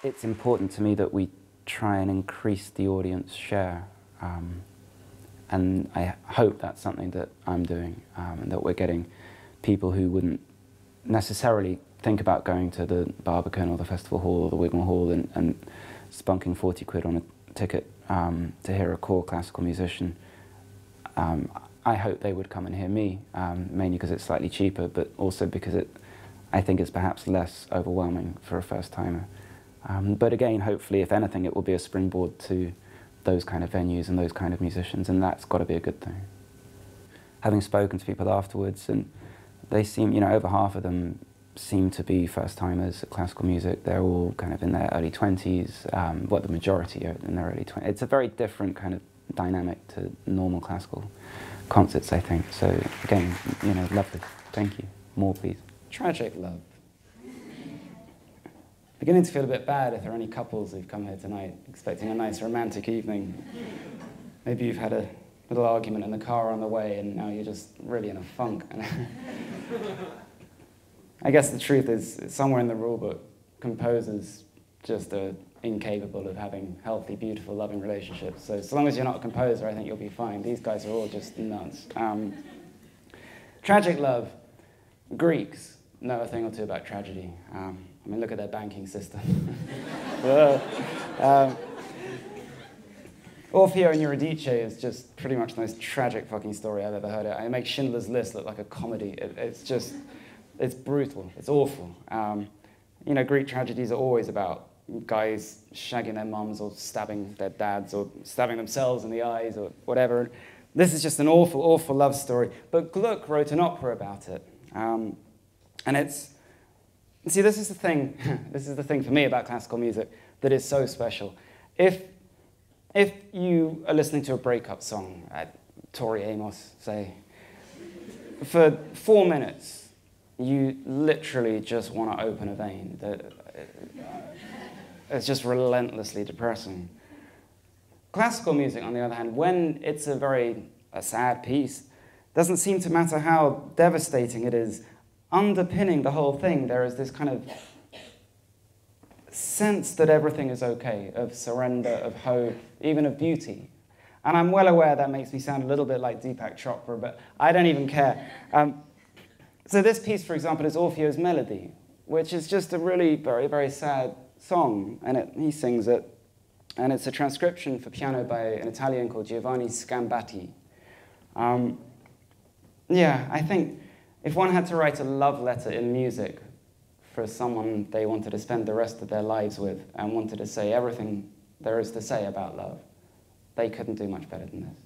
It's important to me that we try and increase the audience share. And I hope that's something that I'm doing, and that we're getting people who wouldn't necessarily think about going to the Barbican or the Festival Hall or the Wigmore Hall and spunking 40 quid on a ticket to hear a core classical musician. I hope they would come and hear me, mainly because it's slightly cheaper, but also because I think it's perhaps less overwhelming for a first-timer. But again, hopefully, if anything, it will be a springboard to those kind of venues and those kind of musicians, and that's got to be a good thing. Having spoken to people afterwards, and they seem, over half of them seem to be first-timers at classical music. They're all kind of in their early 20s, the majority are in their early 20s. It's a very different kind of dynamic to normal classical concerts, I think. So again, lovely. Thank you. More, please. Tragic love. Beginning to feel a bit bad if there are any couples who've come here tonight expecting a nice romantic evening. Maybe you've had a little argument in the car on the way and now you're just really in a funk. I guess the truth is, somewhere in the rule book, composers just are incapable of having healthy, beautiful, loving relationships. So long as you're not a composer, I think you'll be fine. These guys are all just nuts. Tragic love. Greeks know a thing or two about tragedy. Look at their banking system. Orfeo and Eurydice is just pretty much the most tragic fucking story I've ever heard. It makes Schindler's List look like a comedy. It's brutal. It's awful. Greek tragedies are always about guys shagging their mums or stabbing their dads or stabbing themselves in the eyes or whatever. This is just an awful, awful love story. But Gluck wrote an opera about it. And this is the thing, this is the thing for me about classical music that is so special. If you are listening to a breakup song, Tori Amos, say, for 4 minutes, you literally just want to open a vein. It's just relentlessly depressing. Classical music, on the other hand, when it's a sad piece, doesn't seem to matter how devastating it is. Underpinning the whole thing, there is this kind of sense that everything is okay, of surrender, of hope, even of beauty. And I'm well aware that makes me sound a little bit like Deepak Chopra, but I don't even care. So this piece, for example, is Orfeo's Melody, which is just a really very, very sad song, and he sings it, and it's a transcription for piano by an Italian called Giovanni Scambatti. I think if one had to write a love letter in music for someone they wanted to spend the rest of their lives with and wanted to say everything there is to say about love, they couldn't do much better than this.